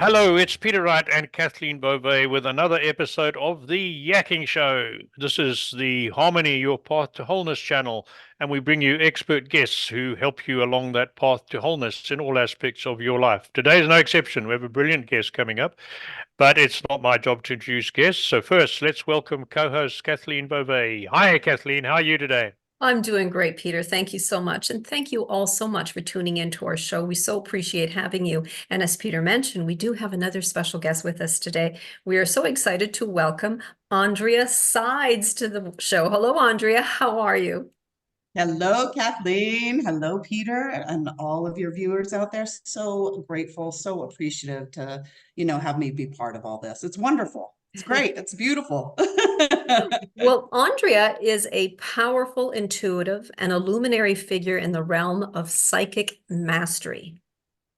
Hello, it's Peter Wright and Kathleen Beauvais with another episode of the Yakking Show. This is the Harmony, Your Path to Wholeness channel, and we bring you expert guests who help you along that path to wholeness in all aspects of your life. Today is no exception. We have a brilliant guest coming up, but it's not my job to introduce guests. So first, let's welcome co-host Kathleen Beauvais. Hi, Kathleen. How are you today? I'm doing great, Peter. Thank you so much. And thank you all so much for tuning into our show. We so appreciate having you. And as Peter mentioned, we do have another special guest with us today. We are so excited to welcome Aundrea Sides to the show. Hello, Aundrea. How are you? Hello, Kathleen. Hello, Peter, and all of your viewers out there. So grateful, so appreciative to, have me be part of all this. It's wonderful. It's great. It's beautiful. Well, Aundrea is a powerful intuitive and a luminary figure in the realm of psychic mastery.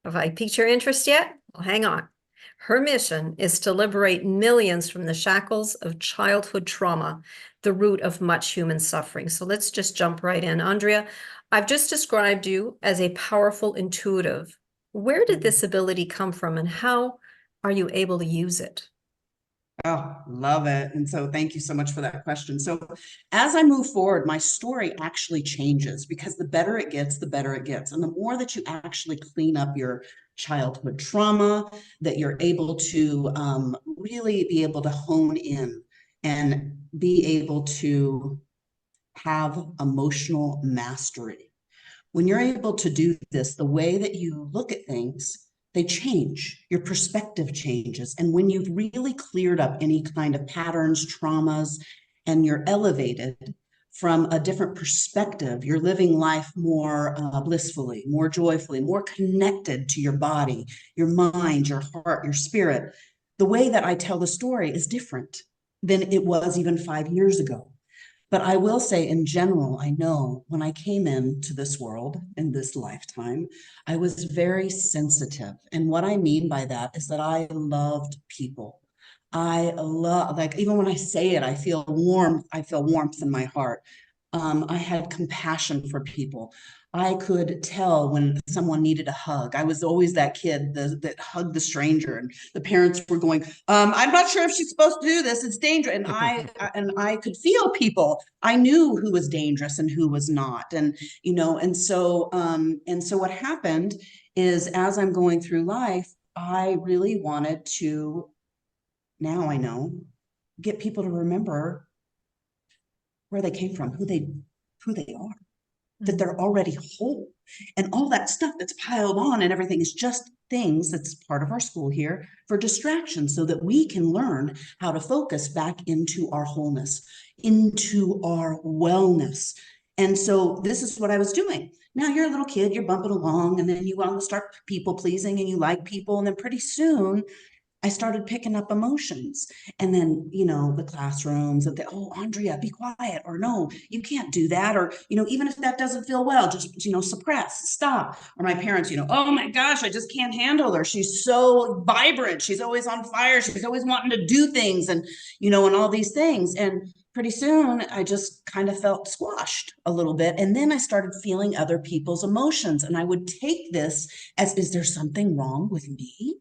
Have I piqued your interest yet? Well, hang on. Her mission is to liberate millions from the shackles of childhood trauma, the root of much human suffering. So let's just jump right in. Aundrea, I've just described you as a powerful intuitive. Where did this ability come from and how are you able to use it? Oh, love it. And so thank you so much for that question. So as I move forward, my story actually changes because the better it gets, the better it gets. And the more that you actually clean up your childhood trauma, that you're able to really be able to hone in and be able to have emotional mastery. When you're able to do this, the way that you look at things, they change. Your perspective changes. And when you've really cleared up any kind of patterns, traumas, and you're elevated from a different perspective, you're living life more blissfully, more joyfully, more connected to your body, your mind, your heart, your spirit. The way that I tell the story is different than it was even 5 years ago. But I will say, in general, I know when I came into this world, in this lifetime, I was very sensitive. And what I mean by that is that I loved people. I love, like, even when I say it, I feel warmth in my heart. I had compassion for people. I could tell when someone needed a hug. I was always that kid that hugged the stranger, and the parents were going, "I'm not sure if she's supposed to do this. It's dangerous." And I could feel people. I knew who was dangerous and who was not, and so what happened is, as I'm going through life, I really wanted to. Now I know, get people to remember where they came from, who they are, that they're already whole. And all that stuff that's piled on and everything is just things that's part of our school here for distraction, so that we can learn how to focus back into our wholeness, into our wellness. And so this is what I was doing. Now you're a little kid, you're bumping along, and then you want to start people pleasing and you like people. And then pretty soon I started picking up emotions. And then, the classrooms of oh, Aundrea, be quiet, or no, you can't do that. Or, even if that doesn't feel well, just, suppress, stop. Or my parents, oh my gosh, I just can't handle her. She's so vibrant. She's always on fire. She's always wanting to do things and all these things. And pretty soon I just kind of felt squashed a little bit. And then I started feeling other people's emotions. And I would take this as, is there something wrong with me?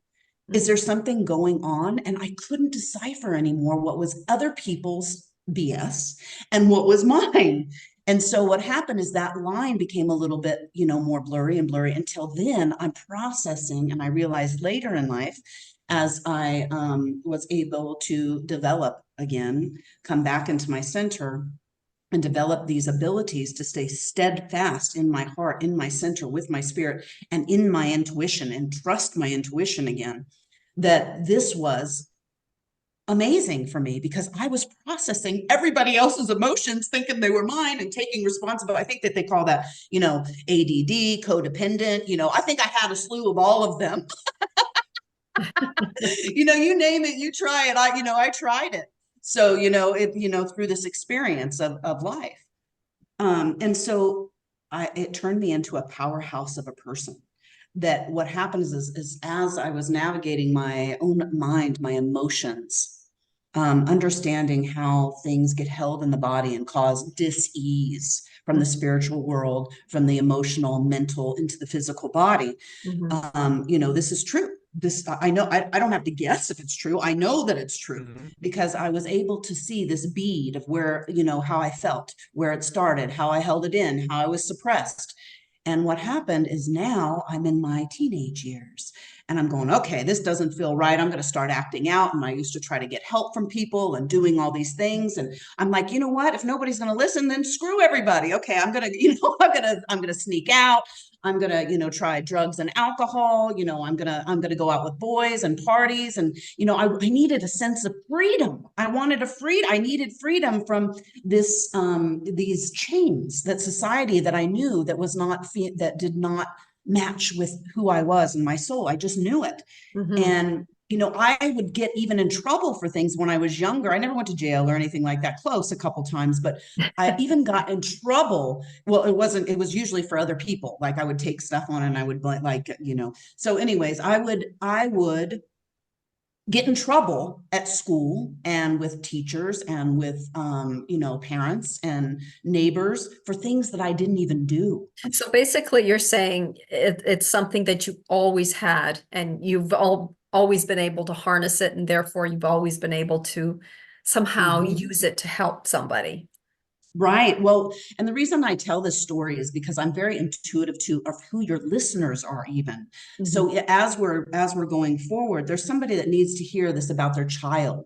Is there something going on? And I couldn't decipher anymore what was other people's BS and what was mine. And so what happened is that line became a little bit, more blurry and blurry, until then I'm processing. And I realized later in life, as I was able to develop again, come back into my center and develop these abilities to stay steadfast in my heart, in my center, with my spirit, and in my intuition, and trust my intuition again, that this was amazing for me, because I was processing everybody else's emotions, thinking they were mine, and taking responsibility. I think that they call that, ADD, codependent. I think I had a slew of all of them. You name it, you try it. I tried it. So, through this experience of life. And so it turned me into a powerhouse of a person. That what happens is as I was navigating my own mind, my emotions, understanding how things get held in the body and cause dis-ease from the spiritual world, from the emotional, mental, into the physical body. Mm-hmm. This is true. this, I know, I don't have to guess if it's true. I know that it's true because I was able to see this bead of where, you know, how I felt, where it started, how I held it in, how I was suppressed. And what happened is now I'm in my teenage years and I'm going, okay, this doesn't feel right. I'm going to start acting out. And I used to try to get help from people and doing all these things. And I'm like, you know what? If nobody's going to listen, then screw everybody. Okay, I'm going to, you know, I'm going to sneak out. I'm going to, you know, try drugs and alcohol. You know, I'm going to go out with boys and parties. And, you know, I needed a sense of freedom. I needed freedom from this, these chains that society that I knew that was not, that did not match with who I was and my soul. I just knew it. And, you know, I would get even in trouble for things when I was younger. I never went to jail or anything like that, close a couple times, but I even got in trouble. Well, it was usually for other people. Like I would take stuff on and I would like, you know, so anyways, I would get in trouble at school and with teachers and with, you know, parents and neighbors for things that I didn't even do. So basically you're saying it's something that you always had and you've always been able to harness it, and therefore you've always been able to somehow use it to help somebody. Right. Well, and the reason I tell this story is because I'm very intuitive of who your listeners are even. So as we're going forward, there's somebody that needs to hear this about their child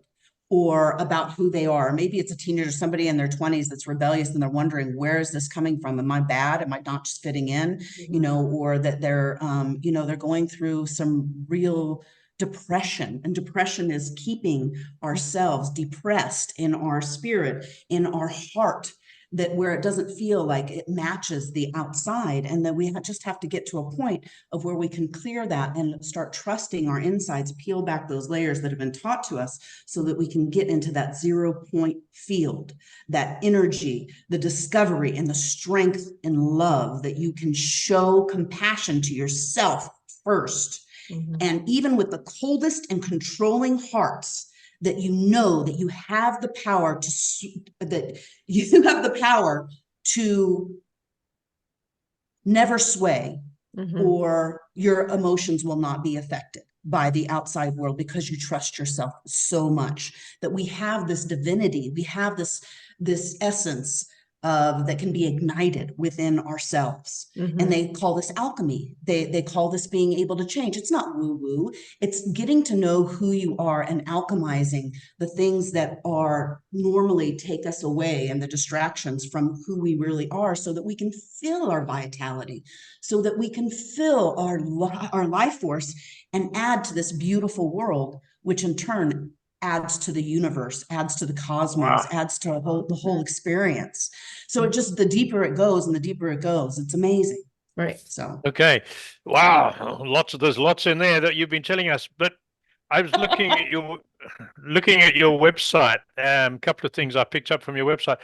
or about who they are. Maybe it's a teenager, somebody in their 20s that's rebellious and they're wondering, where is this coming from? Am I bad? Am I not just fitting in? You know, or that they're, you know, they're going through some real depression, and depression is keeping ourselves depressed in our spirit, in our heart, that where it doesn't feel like it matches the outside. And then we just have to get to a point of where we can clear that and start trusting our insides, peel back those layers that have been taught to us so that we can get into that 0 point field, that energy, the discovery and the strength and love that you can show compassion to yourself first. And even with the coldest and controlling hearts, that you know that you have the power to never sway, or your emotions will not be affected by the outside world because you trust yourself so much. That we have this divinity, we have this essence of that can be ignited within ourselves. And they call this alchemy. They call this being able to change. It's not woo-woo. It's getting to know who you are and alchemizing the things that are normally take us away and the distractions from who we really are, so that we can feel our vitality, so that we can fill our life force and add to this beautiful world, which in turn adds to the universe, adds to the cosmos, adds to the whole experience. So it just, the deeper it goes and the deeper it goes, it's amazing. Right. So, Okay. Wow. There's lots in there that you've been telling us, but I was looking at your website, couple of things I picked up from your website,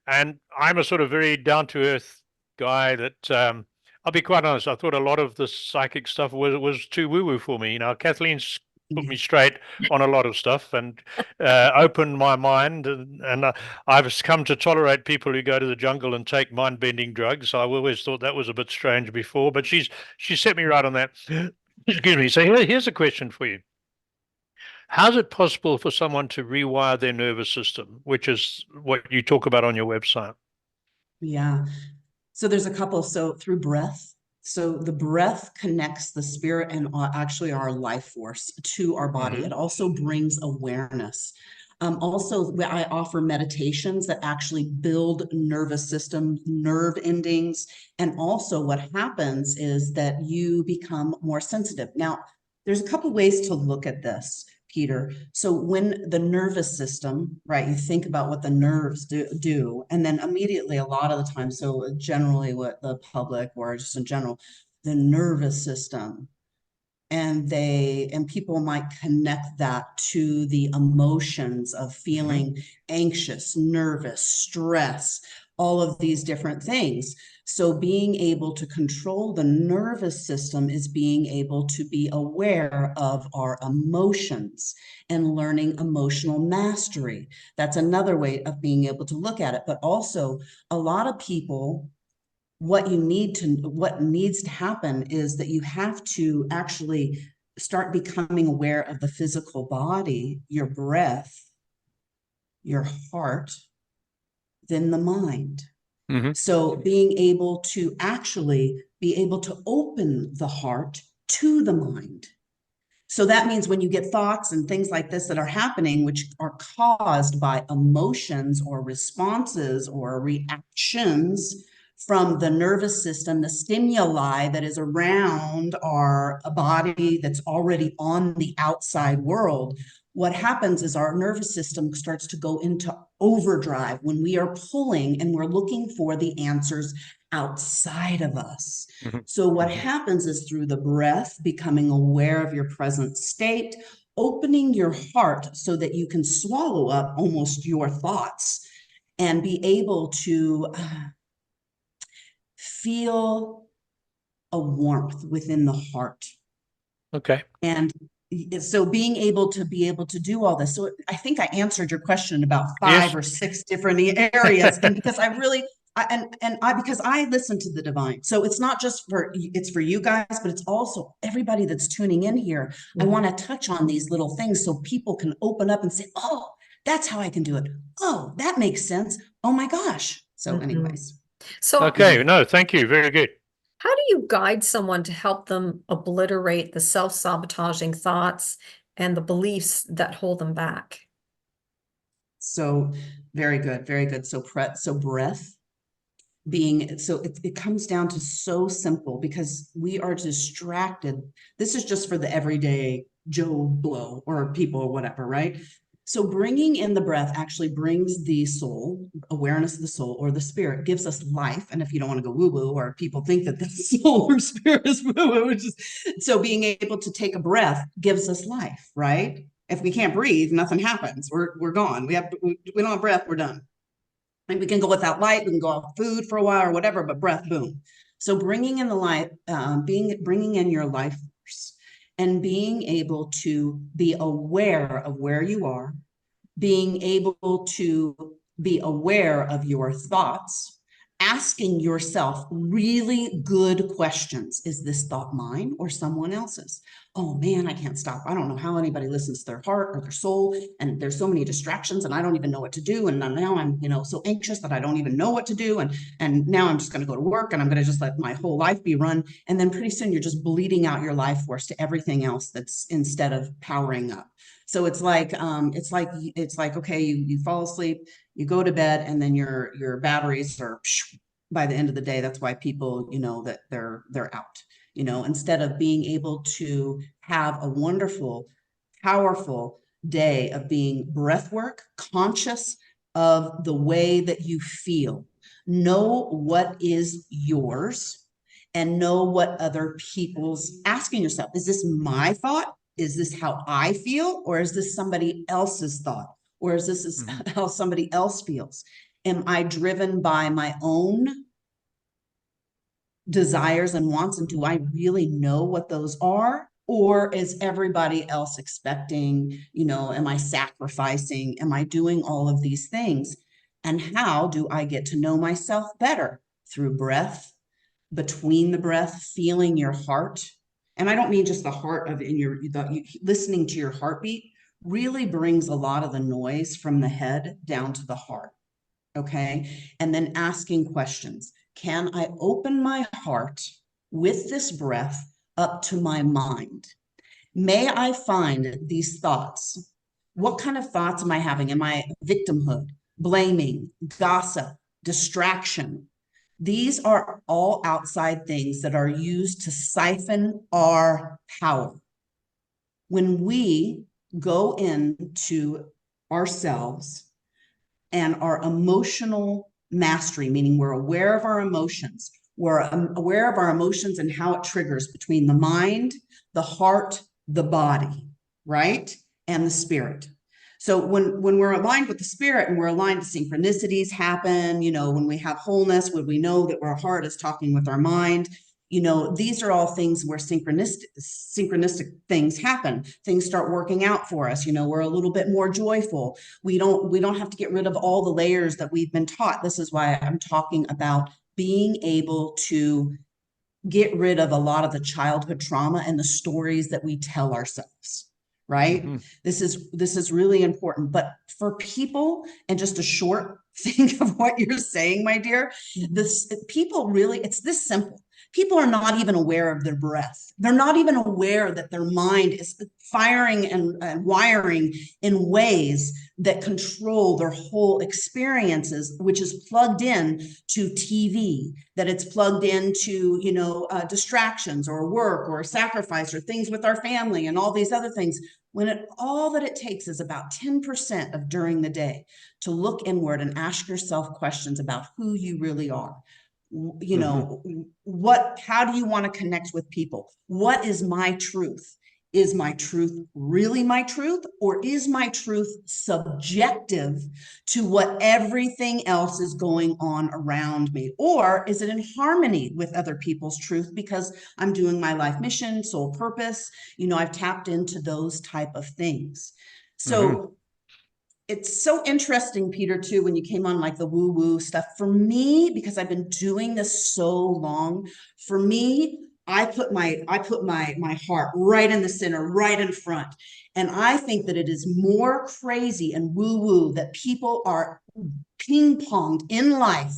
and I'm a sort of very down to earth guy that, I'll be quite honest, I thought a lot of the psychic stuff was too woo woo for me. You know, Kathleen's put me straight on a lot of stuff and opened my mind, and I've come to tolerate people who go to the jungle and take mind bending drugs. I always thought that was a bit strange before, but she set me right on that. Excuse me. So here's a question for you. How is it possible for someone to rewire their nervous system, which is what you talk about on your website? yeah. So there's a couple. So through breath. So the breath connects the spirit and actually our life force to our body. It also brings awareness. Also, I offer meditations that actually build nervous system, nerve endings. And also what happens is that you become more sensitive. Now, there's a couple ways to look at this, Peter. So when the nervous system, right, you think about what the nerves do, and then immediately a lot of the time, so generally what the public or just in general, the nervous system, and people might connect that to the emotions of feeling anxious, nervous, stress, all of these different things. So being able to control the nervous system is being able to be aware of our emotions and learning emotional mastery. That's another way of being able to look at it. But also a lot of people, what needs to happen is that you have to actually start becoming aware of the physical body, your breath, your heart, then the mind. Mm-hmm. So being able to actually be able to open the heart to the mind. So that means when you get thoughts and things like this that are happening, which are caused by emotions or responses or reactions from the nervous system, the stimuli that is around our body that's already on the outside world, what happens is our nervous system starts to go into overdrive when we are pulling and we're looking for the answers outside of us. Mm-hmm. So what happens is through the breath, becoming aware of your present state, opening your heart so that you can swallow up almost your thoughts and be able to feel a warmth within the heart. Okay. And so being able to do all this. So I think I answered your question about 5 Yes. or 6 different areas. And because I really, because I listen to the divine. So it's not just it's for you guys, but it's also everybody that's tuning in here. I Mhm. want to touch on these little things so people can open up and say, oh, that's how I can do it. Oh, that makes sense. Oh my gosh. So anyways. So Okay. No, thank you. Very good. how do you guide someone to help them obliterate the self-sabotaging thoughts and the beliefs that hold them back? So very good, very good. So breath being, so it comes down to so simple because we are distracted. This is just for the everyday Joe Blow or people or whatever, right? So bringing in the breath actually brings the soul, awareness of the soul or the spirit, gives us life. And if you don't want to go woo-woo, or people think that the soul or spirit is woo-woo, which is, so being able to take a breath gives us life, right? If we can't breathe, nothing happens. We're gone. We don't have breath, we're done. And we can go without light, we can go off food for a while or whatever, but breath, boom. So bringing in the life, bringing in your life force and being able to be aware of where you are, being able to be aware of your thoughts, asking yourself really good questions. Is this thought mine or someone else's? Oh man, I can't stop. I don't know how anybody listens to their heart or their soul. And there's so many distractions and I don't even know what to do. And now I'm, so anxious that I don't even know what to do. And now I'm just going to go to work and I'm going to just let my whole life be run. And then pretty soon you're just bleeding out your life force to everything else that's instead of powering up. So it's like, okay, you fall asleep, you go to bed, and then your batteries are by the end of the day. That's why people, that they're out, instead of being able to have a wonderful, powerful day of being breath work, conscious of the way that you feel, know what is yours, and know what other people's. Asking yourself, is this my thought? Is this how I feel? Or is this somebody else's thought? Or is this how somebody else feels? Am I driven by my own desires and wants? And do I really know what those are? Or is everybody else expecting, am I sacrificing? Am I doing all of these things? And how do I get to know myself better? Through breath, between the breath, feeling your heart. And I don't mean just the heart of listening to your heartbeat really brings a lot of the noise from the head down to the heart. Okay. And then asking questions. Can I open my heart with this breath up to my mind? May I find these thoughts? What kind of thoughts am I having? Am I victimhood, blaming, gossip, distraction? These are all outside things that are used to siphon our power. When we go into ourselves and our emotional mastery, meaning we're aware of our emotions, we're aware of our emotions and how it triggers between the mind, the heart, the body, right? And the spirit. So when we're aligned with the spirit and we're aligned to synchronicities happen, when we have wholeness, when we know that our heart is talking with our mind, these are all things where synchronistic things happen. Things start working out for us. We're a little bit more joyful. We don't have to get rid of all the layers that we've been taught. This is why I'm talking about being able to get rid of a lot of the childhood trauma and the stories that we tell ourselves, right? Mm-hmm. This is really important. But for people, and just a short thing of what you're saying, my dear, this people really, it's this simple. People are not even aware of their breath. They're not even aware that their mind is firing and wiring in ways that control their whole experiences, which is plugged in to TV, that it's plugged into, distractions or work or sacrifice or things with our family and all these other things. When all that it takes is about 10% of during the day to look inward and ask yourself questions about who you really are. How do you want to connect with people? What is my truth? Is my truth really my truth, or is my truth subjective to what everything else is going on around me? Or is it in harmony with other people's truth because I'm doing my life mission, soul purpose? I've tapped into those type of things. So it's so interesting, Peter, too, when you came on like the woo-woo stuff. For me, because I've been doing this so long, for me, I put my heart right in the center, right in front. And I think that it is more crazy and woo-woo that people are ping-ponged in life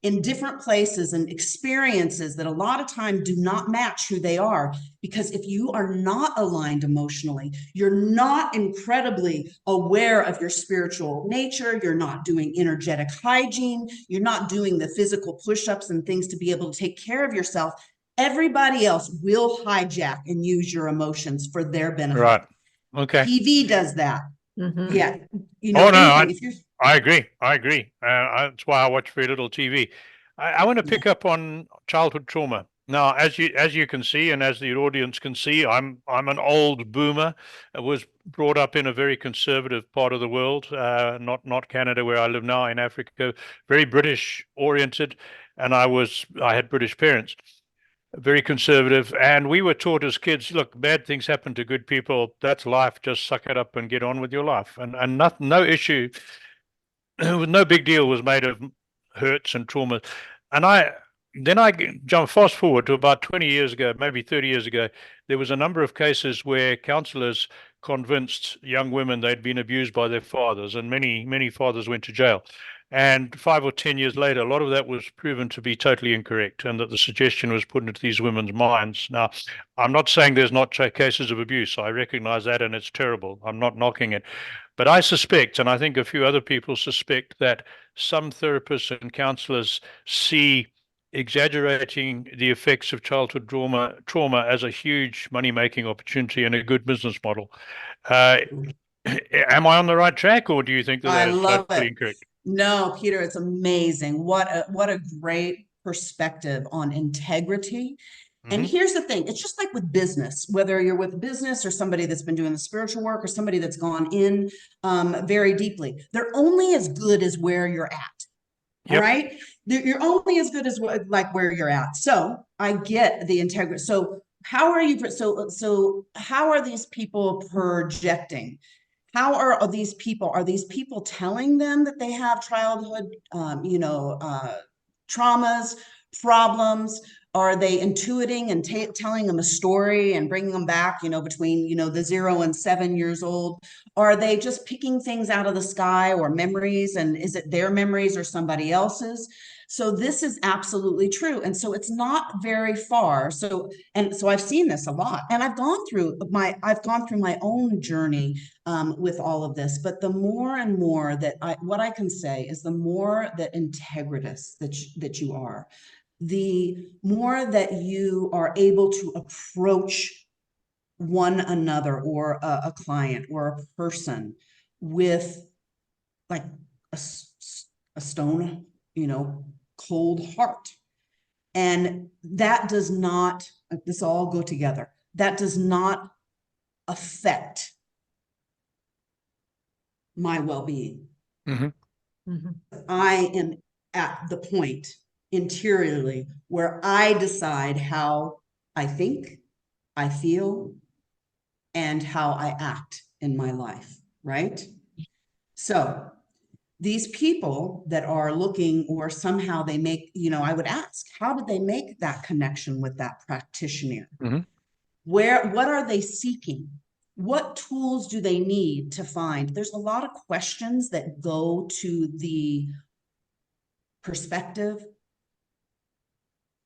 in different places and experiences that a lot of time do not match who they are. Because if you are not aligned emotionally, you're not incredibly aware of your spiritual nature, you're not doing energetic hygiene, you're not doing the physical push-ups and things to be able to take care of yourself, everybody else will hijack and use your emotions for their benefit. Right. Okay. TV does that. Yeah. Oh, no, anything, if you're I agree. That's why I watch very little TV. I want to pick up on childhood trauma. Now, as you can see, and as the audience can see, I'm an old boomer. I was brought up in a very conservative part of the world, not Canada where I live now, in Africa, very British oriented, and I had British parents, very conservative, and we were taught as kids, look, bad things happen to good people. That's life. Just suck it up and get on with your life. And no issue, no big deal was made of hurts and trauma. And then I jump fast forward to about 20 years ago, maybe 30 years ago. There was a number of cases where counselors convinced young women they'd been abused by their fathers, and many fathers went to jail. And 5 or 10 years later, a lot of that was proven to be totally incorrect, and that the suggestion was put into these women's minds. Now, I'm not saying there's not cases of abuse. I recognize that, and it's terrible. I'm not knocking it. But I suspect, and I think a few other people suspect, that some therapists and counselors see exaggerating the effects of childhood trauma as a huge money-making opportunity and a good business model. Am I on the right track, or do you think that I is love totally it. incorrect? No, Peter, it's amazing. What a great perspective on integrity. And here's the thing, it's just like with business, whether you're with business or somebody that's been doing the spiritual work or somebody that's gone in very deeply, they're only as good as where you're at. All right. You're only as good as where you're at. So I get the integrity. So how are you? So how are these people projecting? How are these people? Are these people telling them that they have childhood, traumas, problems? Are they intuiting and telling them a story and bringing them back, between, the 0 and 7 years old? Are they just picking things out of the sky or memories? And is it their memories or somebody else's? So this is absolutely true. And so it's not very far. So I've seen this a lot, and I've gone through my own journey with all of this. But the more and more that what I can say is the more that integritous that you are, the more that you are able to approach one another or a client or a person with like a stone, cold heart. And that does not, this all go together. That does not affect my well-being. I am at the point interiorly where I decide how I think, I feel, and how I act in my life, right? So these people that are looking, or somehow they make, I would ask, how did they make that connection with that practitioner? What are they seeking? What tools do they need to find? There's a lot of questions that go to the perspective,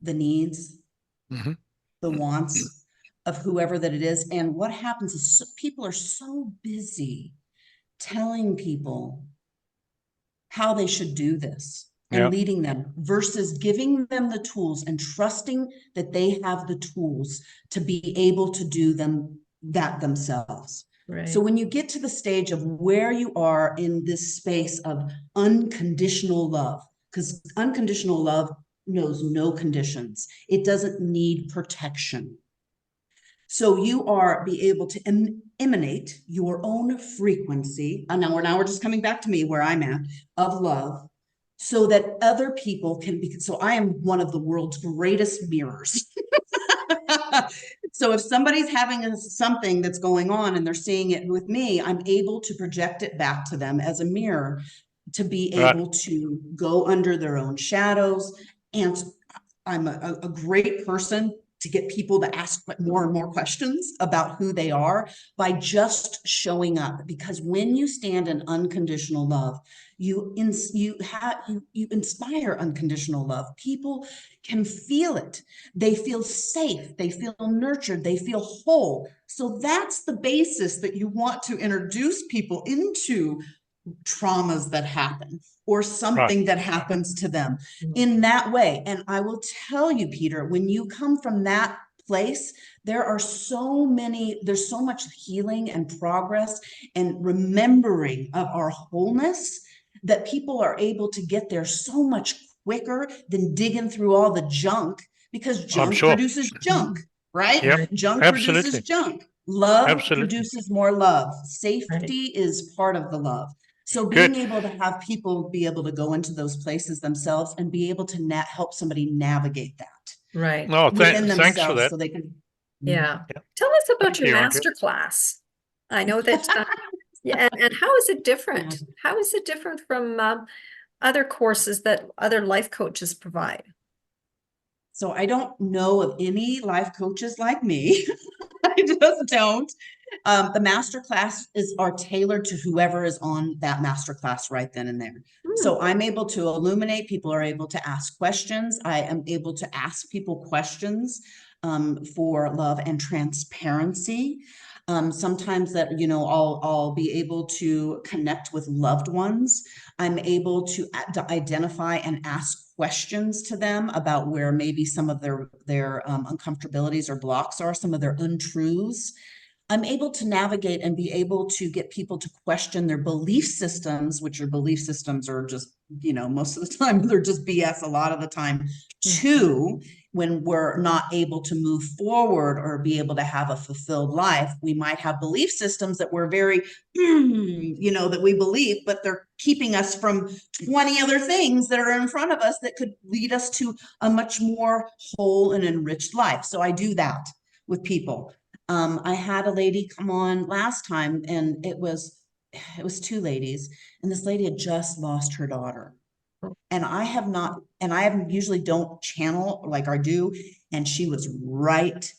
the needs, the wants of whoever that it is. And what happens is people are so busy telling people how they should do this and leading them, versus giving them the tools and trusting that they have the tools to be able to do that themselves. Right. So when you get to the stage of where you are in this space of unconditional love, because unconditional love knows no conditions, it doesn't need protection. So you are be able to emanate your own frequency. And now we're just coming back to me where I'm at, of love, so that other people can be. So I am one of the world's greatest mirrors. So if somebody's having something that's going on and they're seeing it with me, I'm able to project it back to them as a mirror, to be able to go under their own shadows. And I'm a great person to get people to ask more and more questions about who they are by just showing up. Because when you stand in unconditional love, you inspire unconditional love. People can feel it. They feel safe. They feel nurtured. They feel whole. So that's the basis that you want to introduce people into traumas that happen, or something that happens to them in that way. And I will tell you, Peter, when you come from that place, there's so much healing and progress and remembering of our wholeness, that people are able to get there so much quicker than digging through all the junk, because junk produces junk, right? Yep. Junk Absolutely. produces junk. Love Absolutely. produces more love. Safety is part of the love. So being able to have people be able to go into those places themselves and be able to help somebody navigate that No, within thanks for themselves, that. so they can. Yeah. Tell us about Thank your you, Andrea. master class. I know that, and how is it different? How is it different from other courses that other life coaches provide? So I don't know of any life coaches like me. I just don't. The master class are tailored to whoever is on that master class right then and there. So I'm able to illuminate. People are able to ask questions. I am able to ask people questions for love and transparency. Sometimes that, I'll be able to connect with loved ones. I'm able to identify and ask questions to them about where maybe some of their uncomfortabilities or blocks are, some of their untruths. I'm able to navigate and be able to get people to question their belief systems, which are belief systems are just, most of the time they're just BS a lot of the time too. When we're not able to move forward or be able to have a fulfilled life, we might have belief systems that we're very, that we believe, but they're keeping us from 20 other things that are in front of us that could lead us to a much more whole and enriched life. So I do that with people. I had a lady come on last time, and it was two ladies, and this lady had just lost her daughter. And I usually don't channel like I do. And she was right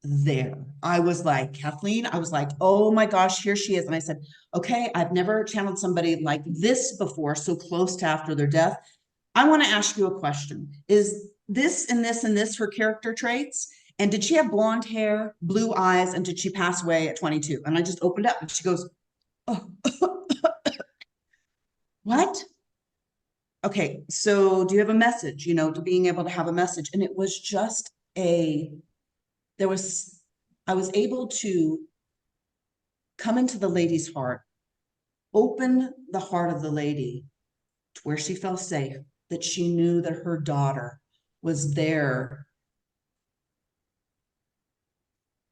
there. I was like, Kathleen, I was like, oh my gosh, here she is. And I said, okay, I've never channeled somebody like this before, so close to after their death. I want to ask you a question. Is this and this and this her character traits? And did she have blonde hair, blue eyes, and did she pass away at 22? And I just opened up and she goes, oh, what? Okay, so do you have a message, to being able to have a message? And it was just I was able to come into the lady's heart, open the heart of the lady to where she felt safe, that she knew that her daughter was there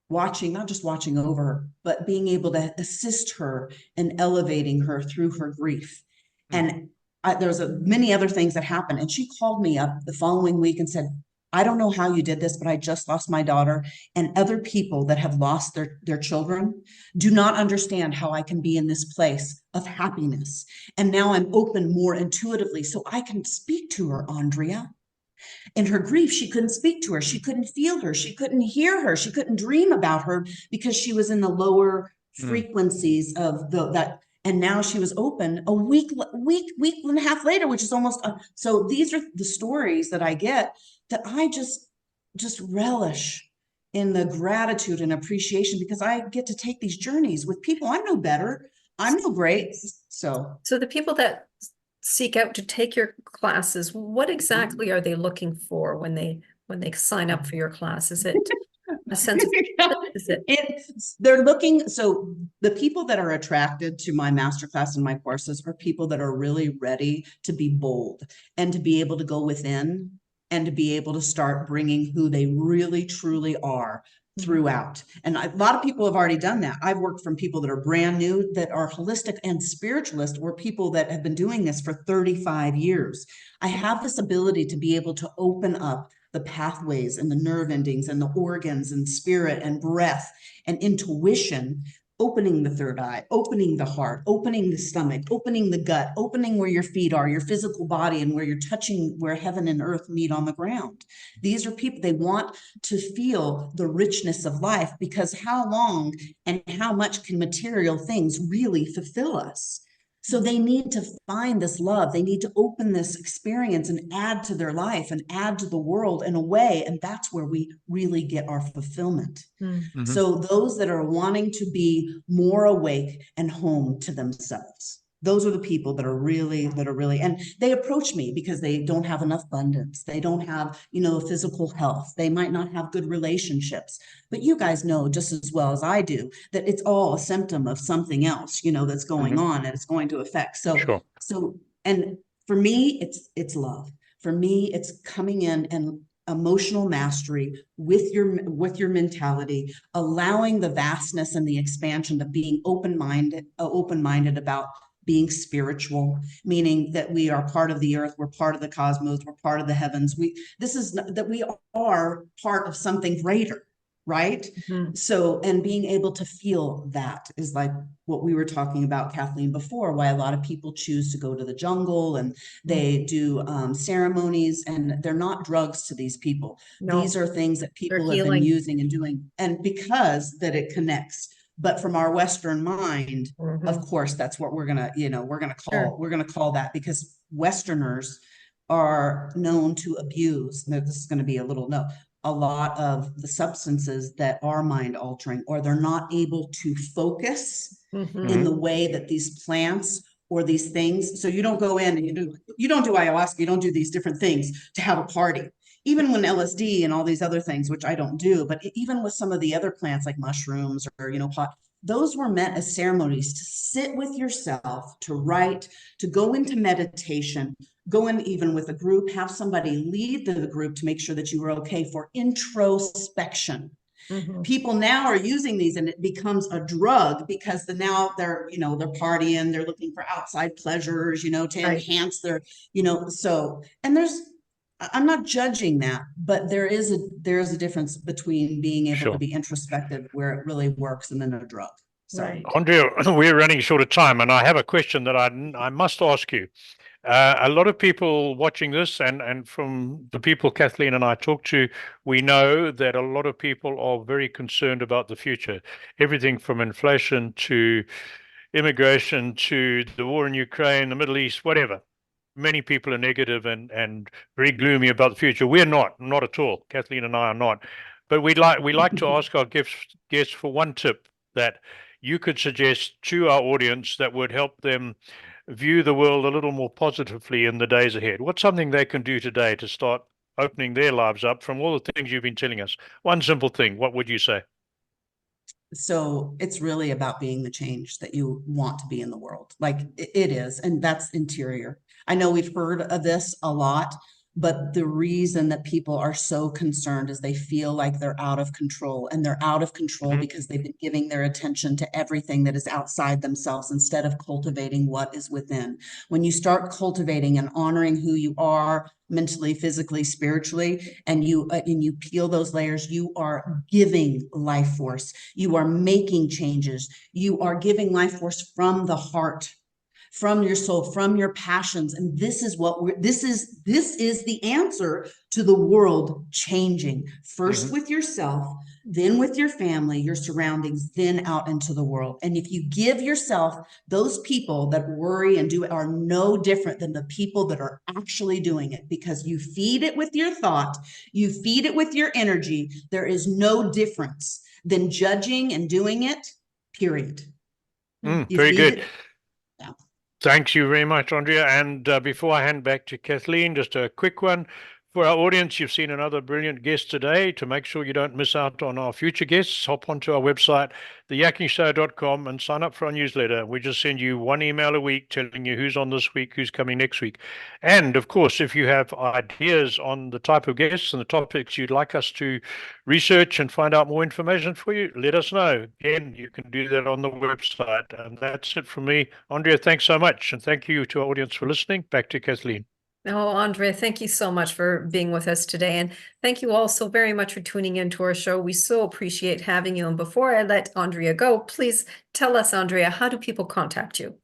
watching, not just watching over her, but being able to assist her in elevating her through her grief. And there was many other things that happened. And she called me up the following week and said, I don't know how you did this, but I just lost my daughter, and other people that have lost their children do not understand how I can be in this place of happiness. And now I'm open more intuitively so I can speak to her, Aundrea. In her grief, she couldn't speak to her. She couldn't feel her. She couldn't hear her. She couldn't dream about her because she was in the lower frequencies of that. And now she was open a week and a half later, which is almost, so these are the stories that I get that I just relish in the gratitude and appreciation, because I get to take these journeys with people. I'm no better. I'm no great. So the people that seek out to take your classes, what exactly are they looking for when they sign up for your class? Is it a sense of, is it? They're looking, so the people that are attracted to my masterclass and my courses are people that are really ready to be bold and to be able to go within and to be able to start bringing who they really truly are throughout. And a lot of people have already done that. I've worked from people that are brand new, that are holistic and spiritualist, or people that have been doing this for 35 years. I have this ability to be able to open up the pathways and the nerve endings and the organs and spirit and breath and intuition, opening the third eye, opening the heart, opening the stomach, opening the gut, opening where your feet are, your physical body, and where you're touching, where heaven and earth meet on the ground. These are people, they want to feel the richness of life, because how long and how much can material things really fulfill us? So they need to find this love. They need to open this experience and add to their life and add to the world in a way. And that's where we really get our fulfillment. Mm-hmm. So those that are wanting to be more awake and home to themselves, those are the people that are really, and they approach me because they don't have enough abundance. They don't have, physical health. They might not have good relationships, but you guys know just as well as I do that it's all a symptom of something else, that's going on, and it's going to affect. Sure. And for me, it's love. For me, it's coming in and emotional mastery with your mentality, allowing the vastness and the expansion of being open-minded about being spiritual, meaning that we are part of the earth, we're part of the cosmos, we're part of the heavens. We are part of something greater, right? Mm-hmm. So, and being able to feel that is like what we were talking about, Kathleen, before, why a lot of people choose to go to the jungle and they do ceremonies, and they're not drugs to these people. No, these are things that people they're have been healing. using and doing, and because that it connects. But from our Western mind, Mm-hmm. of course, that's what we're gonna Sure. call that, because Westerners are known to abuse. Now, this is going to be a little note. A lot of the substances that are mind altering, or they're not able to focus Mm-hmm. in the way that these plants or these things. So you don't go in and you don't do ayahuasca, you don't do these different things to have a party. Even when LSD and all these other things, which I don't do, but even with some of the other plants like mushrooms or pot, those were meant as ceremonies to sit with yourself, to write, to go into meditation, go in even with a group, have somebody lead the group to make sure that you were okay, for introspection. Mm-hmm. People now are using these and it becomes a drug, because now they're partying, they're looking for outside pleasures, to enhance their, so, and I'm not judging that, but there is a difference between being able to be introspective where it really works and then a drug. So, right. Aundrea, we're running short of time, and I have a question that I must ask you. A lot of people watching this, and from the people Kathleen and I talk to, we know that a lot of people are very concerned about the future. Everything from inflation to immigration to the war in Ukraine, the Middle East, whatever. Many people are negative and very gloomy about the future. We're not at all. Kathleen and I are not. But we like to ask our guests for one tip that you could suggest to our audience that would help them view the world a little more positively in the days ahead. What's something they can do today to start opening their lives up from all the things you've been telling us? One simple thing. What would you say? So it's really about being the change that you want to be in the world. Like it is, and that's interior. I know we've heard of this a lot, But the reason that people are so concerned is they feel like they're out of control, and they're out of control because they've been giving their attention to everything that is outside themselves instead of cultivating what is within. When you start cultivating and honoring who you are mentally, physically, spiritually, and you peel those layers, you are giving life force. You are making changes. You are giving life force from the heart, from your soul, from your passions. And this is what this is the answer to the world changing. First with yourself, then with your family, your surroundings, then out into the world. And if you give yourself, those people that worry and do it are no different than the people that are actually doing it, because you feed it with your thought, you feed it with your energy. There is no difference than judging and doing it, period. You Very feed good. it. Yeah. Thank you very much, Aundrea. And before I hand back to Kathleen, just a quick one. For our audience, you've seen another brilliant guest today. To make sure you don't miss out on our future guests, hop onto our website, theyakkingshow.com, and sign up for our newsletter. We just send you one email a week telling you who's on this week, who's coming next week. And of course, if you have ideas on the type of guests and the topics you'd like us to research and find out more information for you, let us know. Again, you can do that on the website. And that's it from me. Aundrea, thanks so much. And thank you to our audience for listening. Back to Kathleen. Oh, Aundrea, thank you so much for being with us today. And thank you all so very much for tuning into our show. We so appreciate having you. And before I let Aundrea go, please tell us, Aundrea, how do people contact you?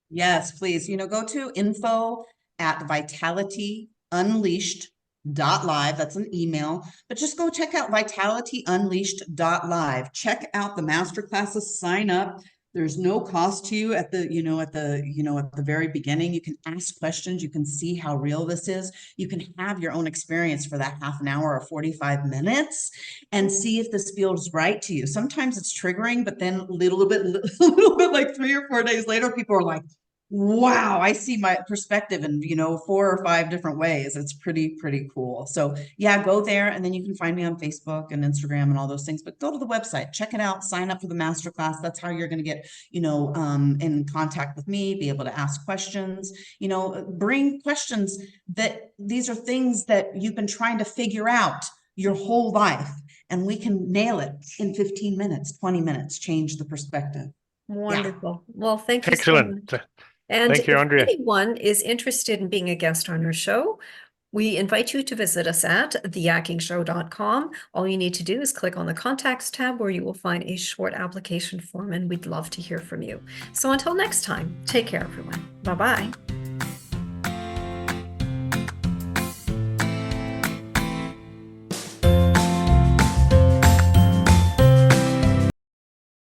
Yes, please. Go to info@vitalityunleashed.live. That's an email, but just go check out vitalityunleashed.live. Check out the masterclasses, sign up. There's no cost to you at the very beginning. You can ask questions. You can see how real this is. You can have your own experience for that half an hour or 45 minutes and see if this feels right to you. Sometimes it's triggering, but then a little bit like 3 or 4 days later, people are like, wow, I see my perspective in, 4 or 5 different ways. It's pretty cool. So yeah, go there, and then you can find me on Facebook and Instagram and all those things, but go to the website, check it out, sign up for the masterclass. That's how you're going to get, in contact with me, be able to ask questions, bring questions that these are things that you've been trying to figure out your whole life, and we can nail it in 15 minutes, 20 minutes, change the perspective. Wonderful. Yeah. Well, thank you Excellent. so much. And thank you, if Aundrea. anyone is interested in being a guest on our show, we invite you to visit us at theyakkingshow.com. All you need to do is click on the contacts tab, where you will find a short application form, and we'd love to hear from you. So until next time, take care, everyone. Bye-bye.